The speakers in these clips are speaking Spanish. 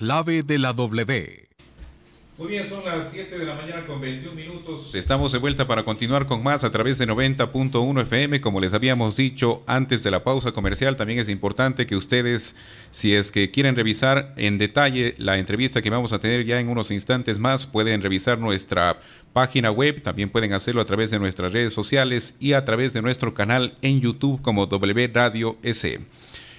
clave de la W. Muy bien, son las 7 de la mañana con 21 minutos. Estamos de vuelta para continuar con más a través de 90.1 FM. Como les habíamos dicho antes de la pausa comercial, también es importante que ustedes, si es que quieren revisar en detalle la entrevista que vamos a tener ya en unos instantes más, pueden revisar nuestra página web, también pueden hacerlo a través de nuestras redes sociales y a través de nuestro canal en YouTube como W Radio SE.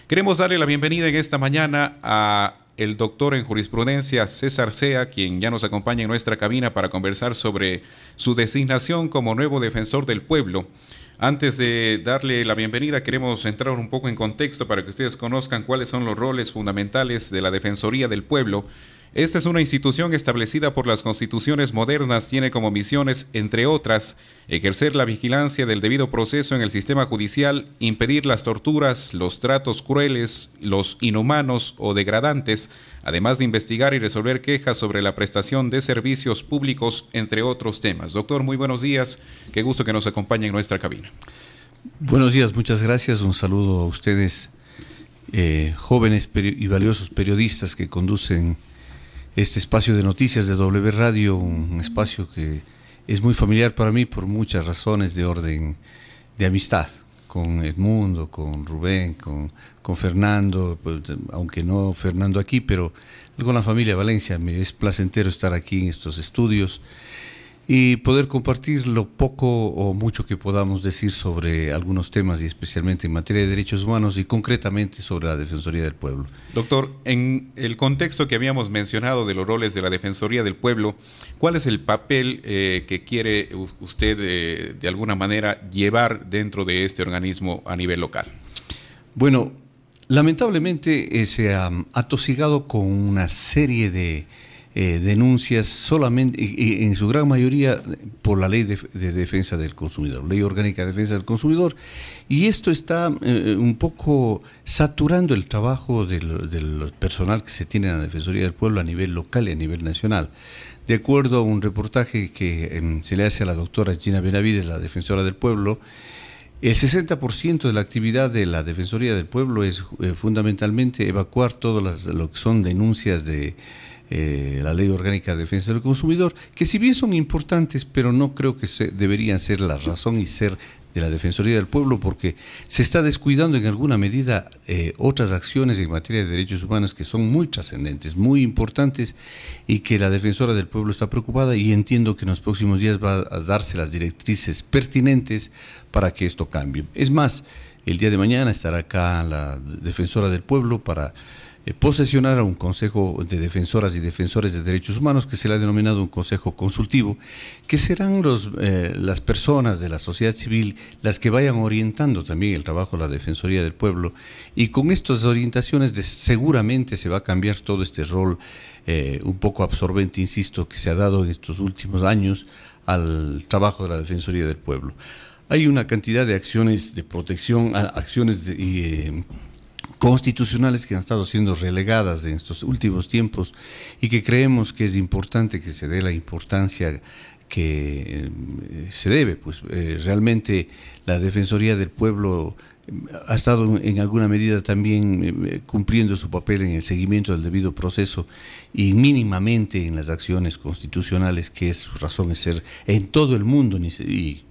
Queremos darle la bienvenida en esta mañana a el doctor en jurisprudencia César Sea, quien ya nos acompaña en nuestra cabina para conversar sobre su designación como nuevo defensor del pueblo. Antes de darle la bienvenida, queremos entrar un poco en contexto para que ustedes conozcan cuáles son los roles fundamentales de la Defensoría del Pueblo. Esta es una institución establecida por las constituciones modernas, tiene como misiones, entre otras, ejercer la vigilancia del debido proceso en el sistema judicial, impedir las torturas, los tratos crueles, los inhumanos o degradantes, además de investigar y resolver quejas sobre la prestación de servicios públicos, entre otros temas. Doctor, muy buenos días, qué gusto que nos acompañe en nuestra cabina. Buenos días, muchas gracias, un saludo a ustedes, jóvenes y valiosos periodistas que conducen este espacio de noticias de W Radio, un espacio que es muy familiar para mí por muchas razones de orden de amistad, con Edmundo, con Rubén, con Fernando, pues, aunque no Fernando aquí, pero con la familia Valencia. Me es placentero estar aquí en estos estudios y poder compartir lo poco o mucho que podamos decir sobre algunos temas, y especialmente en materia de derechos humanos y concretamente sobre la Defensoría del Pueblo. Doctor, en el contexto que habíamos mencionado de los roles de la Defensoría del Pueblo, ¿cuál es el papel que quiere usted de alguna manera llevar dentro de este organismo a nivel local? Bueno, lamentablemente se ha atosigado con una serie de denuncias solamente y en su gran mayoría por la ley de defensa del consumidor, ley orgánica de defensa del consumidor, y esto está un poco saturando el trabajo del personal que se tiene en la Defensoría del Pueblo a nivel local y a nivel nacional. De acuerdo a un reportaje que se le hace a la doctora Gina Benavides, la defensora del pueblo, el 60% de la actividad de la Defensoría del Pueblo es fundamentalmente evacuar todas lo que son denuncias de la Ley Orgánica de Defensa del Consumidor, que si bien son importantes, pero no creo que deberían ser la razón y ser de la Defensoría del Pueblo, porque se está descuidando en alguna medida otras acciones en materia de derechos humanos que son muy trascendentes, muy importantes, y que la Defensora del Pueblo está preocupada, y entiendo que en los próximos días va a darse las directrices pertinentes para que esto cambie. Es más, el día de mañana estará acá la Defensora del Pueblo para posesionar a un consejo de defensoras y defensores de derechos humanos que se le ha denominado un consejo consultivo, que serán las personas de la sociedad civil las que vayan orientando también el trabajo de la Defensoría del Pueblo, y con estas orientaciones seguramente se va a cambiar todo este rol un poco absorbente, insisto, que se ha dado en estos últimos años al trabajo de la Defensoría del Pueblo. Hay una cantidad de acciones de protección, acciones constitucionales que han estado siendo relegadas en estos últimos tiempos, y que creemos que es importante que se dé la importancia que se debe. Pues realmente la Defensoría del Pueblo ha estado en alguna medida también cumpliendo su papel en el seguimiento del debido proceso y mínimamente en las acciones constitucionales, que es su razón de ser en todo el mundo, y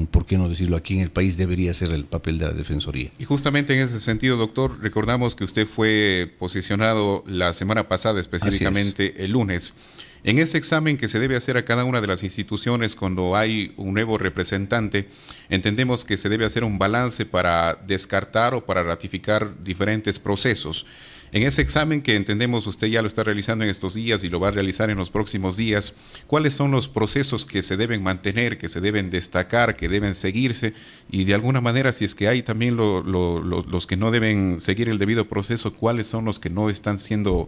por qué no decirlo aquí en el país, debería ser el papel de la Defensoría. Y justamente en ese sentido, doctor, recordamos que usted fue posicionado la semana pasada, específicamente el lunes, en ese examen que se debe hacer a cada una de las instituciones cuando hay un nuevo representante. Entendemos que se debe hacer un balance para descartar o para ratificar diferentes procesos. En ese examen que entendemos usted ya lo está realizando en estos días y lo va a realizar en los próximos días, ¿cuáles son los procesos que se deben mantener, que se deben destacar, que deben seguirse? Y de alguna manera, si es que hay también los que no deben seguir el debido proceso, ¿cuáles son los que no están siendo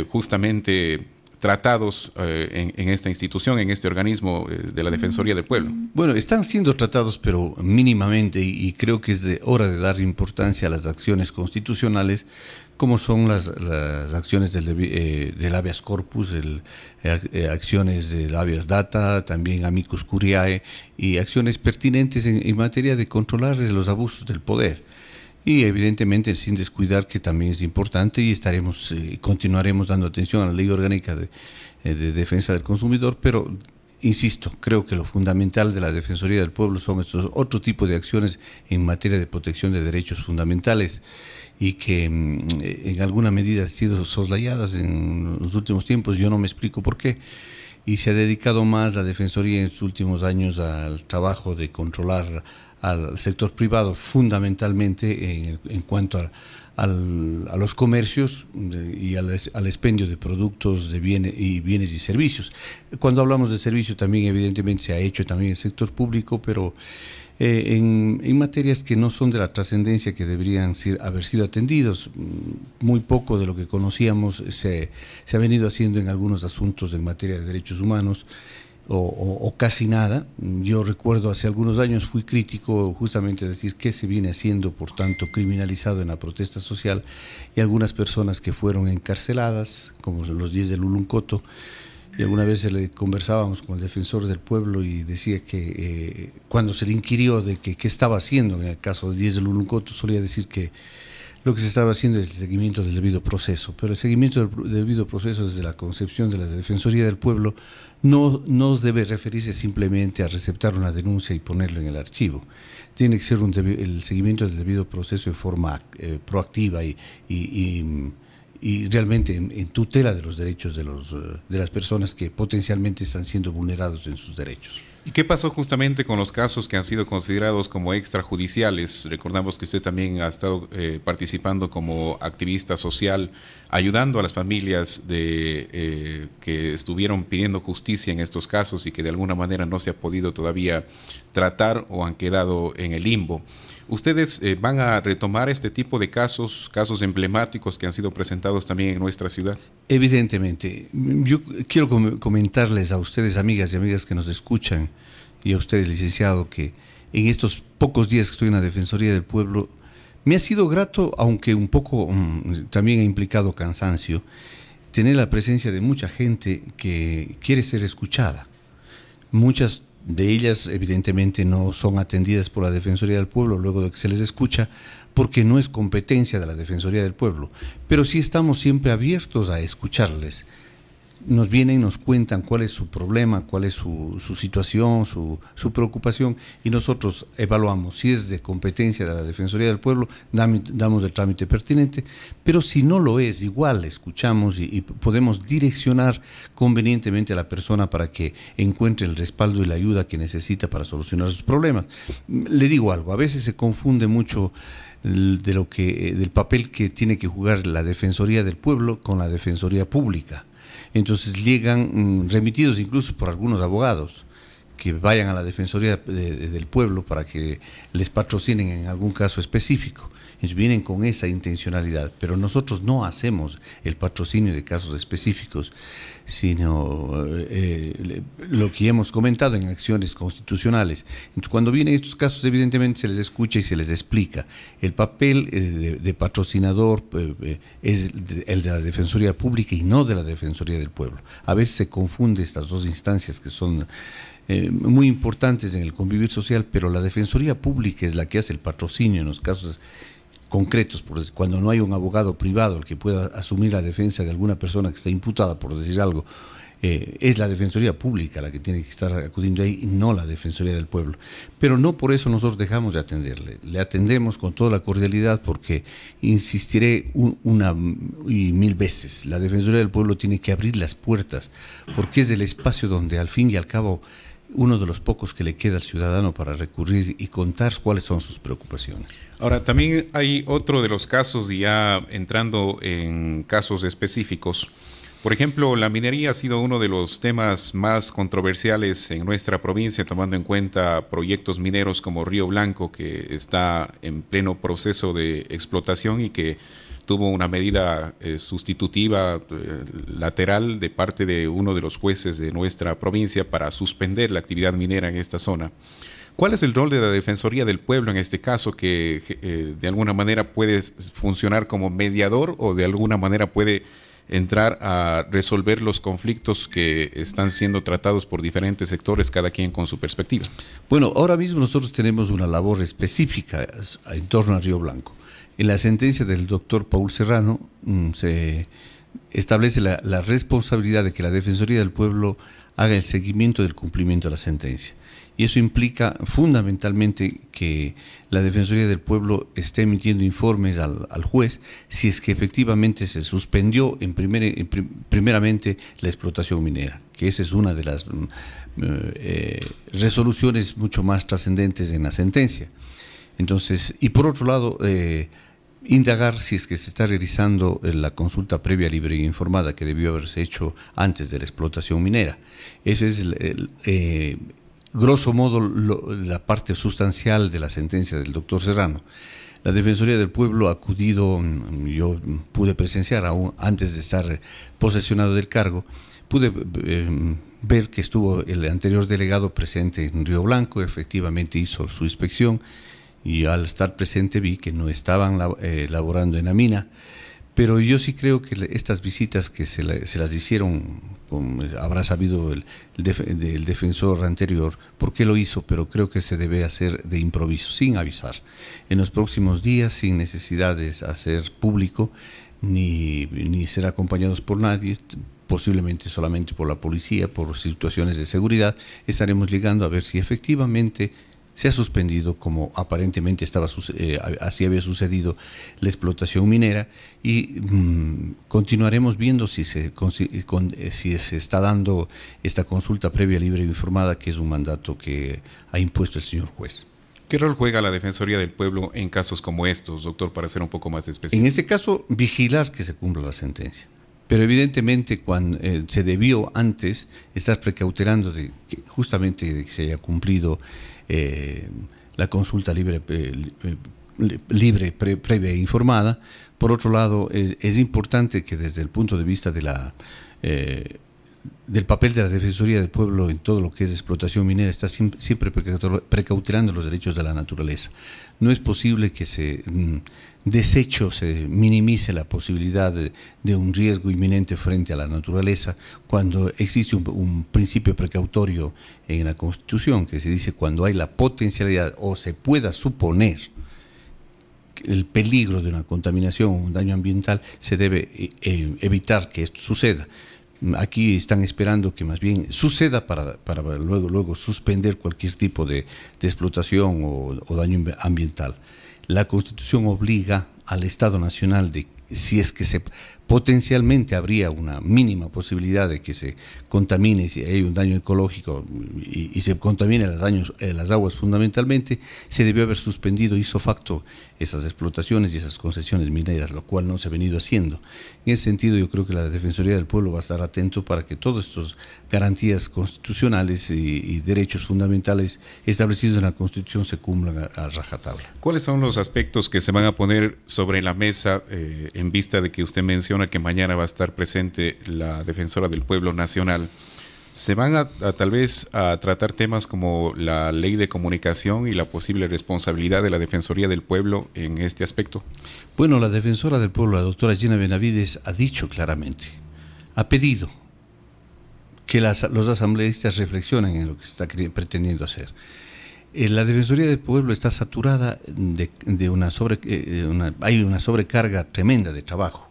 justamente tratados en esta institución, en este organismo de la Defensoría del Pueblo? Bueno, están siendo tratados, pero mínimamente, y creo que es hora de dar importancia a las acciones constitucionales, como son las acciones del habeas corpus, acciones del habeas data, también amicus curiae, y acciones pertinentes en materia de controlar los abusos del poder. y evidentemente sin descuidar que también es importante y continuaremos dando atención a la Ley Orgánica de Defensa del Consumidor, pero insisto, creo que lo fundamental de la Defensoría del Pueblo son estos otro tipo de acciones en materia de protección de derechos fundamentales y que en alguna medida han sido soslayadas en los últimos tiempos. Yo no me explico por qué. Y se ha dedicado más la Defensoría en sus últimos años al trabajo de controlar al sector privado, fundamentalmente en cuanto a los comercios y al expendio de productos, de bienes y servicios. Cuando hablamos de servicios también evidentemente se ha hecho también el sector público, pero en materias que no son de la trascendencia que deberían haber sido atendidos. Muy poco de lo que conocíamos se ha venido haciendo en algunos asuntos en materia de derechos humanos, o casi nada. Yo recuerdo hace algunos años fui crítico justamente a decir qué se viene haciendo, por tanto, criminalizado en la protesta social, y algunas personas que fueron encarceladas, como los 10 de Luluncoto. Y alguna vez conversábamos con el defensor del pueblo y decía que cuando se le inquirió de qué estaba haciendo en el caso de 10 de Luluncoto, solía decir que lo que se estaba haciendo es el seguimiento del debido proceso, pero el seguimiento del debido proceso desde la concepción de la Defensoría del Pueblo no debe referirse simplemente a receptar una denuncia y ponerlo en el archivo. Tiene que ser el seguimiento del debido proceso de forma proactiva y realmente en tutela de los derechos de las personas que potencialmente están siendo vulnerados en sus derechos. ¿Y qué pasó justamente con los casos que han sido considerados como extrajudiciales? Recordamos que usted también ha estado participando como activista social, ayudando a las familias que estuvieron pidiendo justicia en estos casos y que de alguna manera no se ha podido todavía tratar o han quedado en el limbo. ¿Ustedes van a retomar este tipo de casos emblemáticos que han sido presentados también en nuestra ciudad? Evidentemente. Yo quiero comentarles a ustedes, amigas y amigas que nos escuchan, y a ustedes, licenciado, que en estos pocos días que estoy en la Defensoría del Pueblo, me ha sido grato, aunque un poco también ha implicado cansancio, tener la presencia de mucha gente que quiere ser escuchada. Muchas de ellas evidentemente no son atendidas por la Defensoría del Pueblo luego de que se les escucha, porque no es competencia de la Defensoría del Pueblo, pero sí estamos siempre abiertos a escucharles. Nos vienen y nos cuentan cuál es su problema, cuál es su situación, su preocupación, y nosotros evaluamos si es de competencia de la Defensoría del Pueblo, damos el trámite pertinente, pero si no lo es, igual escuchamos y podemos direccionar convenientemente a la persona para que encuentre el respaldo y la ayuda que necesita para solucionar sus problemas. Le digo algo, a veces se confunde mucho del papel que tiene que jugar la Defensoría del Pueblo con la Defensoría Pública. Entonces llegan remitidos incluso por algunos abogados que vayan a la Defensoría del Pueblo para que les patrocinen en algún caso específico. Ellos vienen con esa intencionalidad, pero nosotros no hacemos el patrocinio de casos específicos, sino lo que hemos comentado en acciones constitucionales. Entonces, cuando vienen estos casos, evidentemente se les escucha y se les explica. El papel de patrocinador es el de la Defensoría Pública y no de la Defensoría del Pueblo. A veces se confunde estas dos instancias que son muy importantes en el convivir social, pero la Defensoría Pública es la que hace el patrocinio en los casos concretos, cuando no hay un abogado privado el que pueda asumir la defensa de alguna persona que está imputada, por decir algo, es la Defensoría Pública la que tiene que estar acudiendo ahí y no la Defensoría del Pueblo. Pero no por eso nosotros dejamos de atenderle, le atendemos con toda la cordialidad, porque insistiré una y mil veces, la Defensoría del Pueblo tiene que abrir las puertas, porque es el espacio donde al fin y al cabo uno de los pocos que le queda al ciudadano para recurrir y contar cuáles son sus preocupaciones. Ahora, también hay otro de los casos, y ya entrando en casos específicos. Por ejemplo, la minería ha sido uno de los temas más controversiales en nuestra provincia, tomando en cuenta proyectos mineros como Río Blanco, que está en pleno proceso de explotación y que tuvo una medida sustitutiva lateral de parte de uno de los jueces de nuestra provincia para suspender la actividad minera en esta zona. ¿Cuál es el rol de la Defensoría del Pueblo en este caso, que de alguna manera puede funcionar como mediador o de alguna manera puede entrar a resolver los conflictos que están siendo tratados por diferentes sectores, cada quien con su perspectiva? Bueno, ahora mismo nosotros tenemos una labor específica en torno a Río Blanco. En la sentencia del doctor Paul Serrano se establece la responsabilidad de que la Defensoría del Pueblo haga el seguimiento del cumplimiento de la sentencia. Y eso implica fundamentalmente que la Defensoría del Pueblo esté emitiendo informes al juez si es que efectivamente se suspendió primeramente la explotación minera, que esa es una de las resoluciones mucho más trascendentes en la sentencia. Entonces, y por otro lado, indagar si es que se está realizando la consulta previa, libre e informada que debió haberse hecho antes de la explotación minera. Ese es grosso modo la parte sustancial de la sentencia del doctor Serrano. La Defensoría del Pueblo ha acudido, yo pude presenciar aún antes de estar posesionado del cargo, pude ver que estuvo el anterior delegado presente en Río Blanco, efectivamente hizo su inspección, y al estar presente vi que no estaban laborando en la mina, pero yo sí creo que estas visitas que se las hicieron, habrá sabido el defensor anterior por qué lo hizo, pero creo que se debe hacer de improviso, sin avisar, en los próximos días, sin necesidad de hacer público, ni ser acompañados por nadie, posiblemente solamente por la policía, por situaciones de seguridad. Estaremos llegando a ver si efectivamente se ha suspendido, como aparentemente así había sucedido, la explotación minera, y continuaremos viendo si se está dando esta consulta previa, libre e informada, que es un mandato que ha impuesto el señor juez. ¿Qué rol juega la Defensoría del Pueblo en casos como estos, doctor, para ser un poco más específico? En este caso, vigilar que se cumpla la sentencia. Pero evidentemente cuando se debió antes estar precautelando justamente de que se haya cumplido la consulta libre, previa e informada. Por otro lado, es importante que desde el punto de vista de del papel de la Defensoría del Pueblo en todo lo que es explotación minera, está siempre precautelando los derechos de la naturaleza. No es posible que se minimice la posibilidad de un riesgo inminente frente a la naturaleza cuando existe un principio precautorio en la Constitución que se dice: cuando hay la potencialidad o se pueda suponer el peligro de una contaminación o un daño ambiental, se debe evitar que esto suceda. Aquí están esperando que más bien suceda para luego suspender cualquier tipo de explotación o daño ambiental. La Constitución obliga al Estado Nacional de, si es que potencialmente habría una mínima posibilidad de que se contamine, si hay un daño ecológico y se contamine las aguas fundamentalmente, se debió haber suspendido ipso facto esas explotaciones y esas concesiones mineras, lo cual no se ha venido haciendo. En ese sentido, yo creo que la Defensoría del Pueblo va a estar atento para que todas estas garantías constitucionales y derechos fundamentales establecidos en la Constitución se cumplan a rajatabla. ¿Cuáles son los aspectos que se van a poner sobre la mesa en vista de que usted menciona que mañana va a estar presente la Defensora del Pueblo Nacional? ¿Se van tal vez a tratar temas como la ley de comunicación y la posible responsabilidad de la Defensoría del Pueblo en este aspecto? Bueno, la Defensora del Pueblo, la doctora Gina Benavides, ha dicho claramente, ha pedido que los asambleístas reflexionen en lo que se está pretendiendo hacer. La Defensoría del Pueblo está saturada hay una sobrecarga tremenda de trabajo.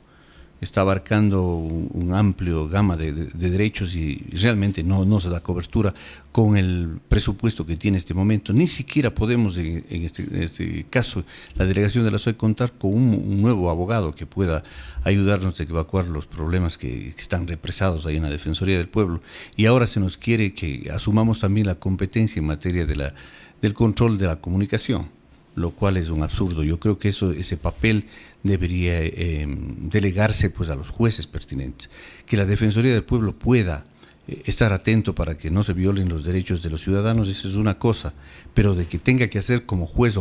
Está abarcando un amplio gama de derechos y realmente no se da cobertura con el presupuesto que tiene en este momento. Ni siquiera podemos, en este caso, la delegación de la SOE, contar con un nuevo abogado que pueda ayudarnos a evacuar los problemas que están represados ahí en la Defensoría del Pueblo. Y ahora se nos quiere que asumamos también la competencia en materia del control de la comunicación, lo cual es un absurdo. Yo creo que ese papel debería delegarse pues a los jueces pertinentes. Que la Defensoría del Pueblo pueda estar atento para que no se violen los derechos de los ciudadanos, eso es una cosa, pero de que tenga que hacer como juez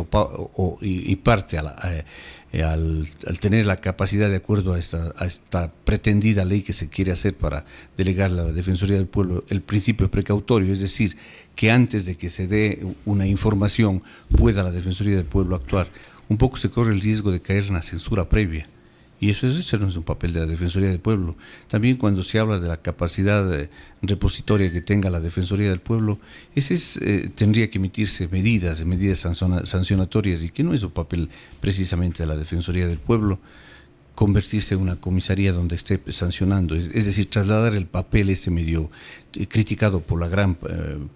y parte al tener la capacidad de acuerdo a esta pretendida ley que se quiere hacer para delegar a la Defensoría del Pueblo el principio precautorio, es decir, que antes de que se dé una información pueda la Defensoría del Pueblo actuar. Un poco se corre el riesgo de caer en la censura previa, Y ese no es un papel de la Defensoría del Pueblo. También cuando se habla de la capacidad repositoria que tenga la Defensoría del Pueblo, tendría que emitirse medidas sancionatorias, y que no es un papel precisamente de la Defensoría del Pueblo convertirse en una comisaría donde esté sancionando, es decir, trasladar el papel medio criticado por la gran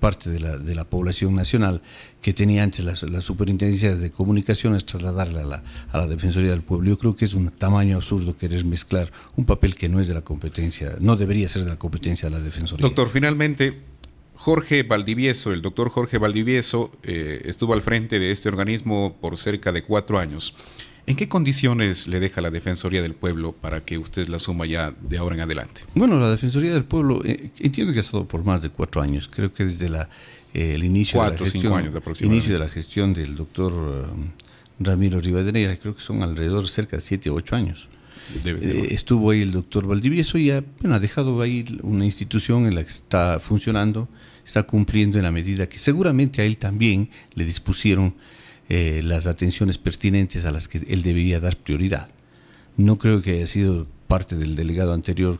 parte de la población nacional que tenía antes la Superintendencia de Comunicaciones, trasladarla a la Defensoría del Pueblo. Yo creo que es un tamaño absurdo querer mezclar un papel que no es de la competencia, no debería ser de la competencia de la Defensoría. Doctor, finalmente, el doctor Jorge Valdivieso estuvo al frente de este organismo por cerca de 4 años. ¿En qué condiciones le deja la Defensoría del Pueblo para que usted la asuma ya de ahora en adelante? Bueno, la Defensoría del Pueblo, entiendo que ha estado por más de 4 años. Creo que desde el inicio, 4 o 5 años inicio de la gestión del doctor Ramiro Rivadeneira, creo que son alrededor cerca de 7 o 8 años. Estuvo ahí el doctor Valdivieso y ha dejado ahí una institución en la que está funcionando, está cumpliendo en la medida que seguramente a él también le dispusieron las atenciones pertinentes a las que él debería dar prioridad. No creo que haya sido parte del delegado anterior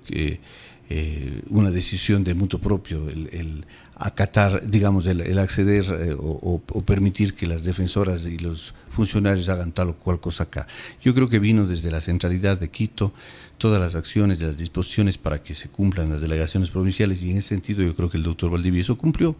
una decisión de mutuo propio el acatar, digamos, el acceder o permitir que las defensoras y los funcionarios hagan tal o cual cosa acá. Yo creo que vino desde la centralidad de Quito todas las acciones, las disposiciones para que se cumplan las delegaciones provinciales, y en ese sentido yo creo que el doctor Valdivieso cumplió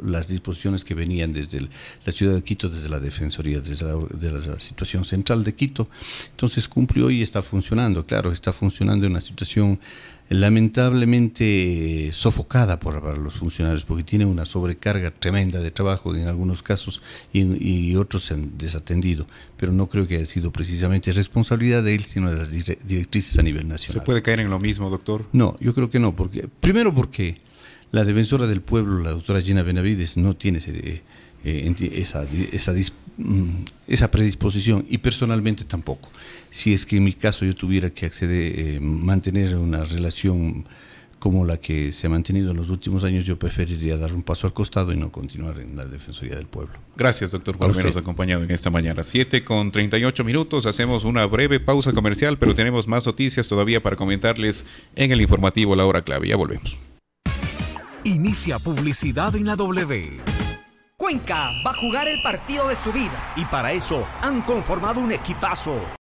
las disposiciones que venían desde la ciudad de Quito, desde la Defensoría, desde la situación central de Quito. Entonces cumplió y está funcionando. Claro, está funcionando en una situación lamentablemente sofocada para los funcionarios, porque tiene una sobrecarga tremenda de trabajo en algunos casos y otros se han desatendido, pero no creo que haya sido precisamente responsabilidad de él, sino de las directrices a nivel nacional. ¿Se puede caer en lo mismo, doctor? No, yo creo que no, primero porque la Defensora del Pueblo, la doctora Gina Benavides, no tiene esa predisposición, y personalmente tampoco. Si es que en mi caso yo tuviera que mantener una relación como la que se ha mantenido en los últimos años, yo preferiría dar un paso al costado y no continuar en la Defensoría del Pueblo. Gracias, doctor, por habernos acompañado en esta mañana. 7:38. Hacemos una breve pausa comercial, pero tenemos más noticias todavía para comentarles en el informativo La Hora Clave. Ya volvemos. Inicia publicidad en la W. Cuenca va a jugar el partido de su vida y para eso han conformado un equipazo.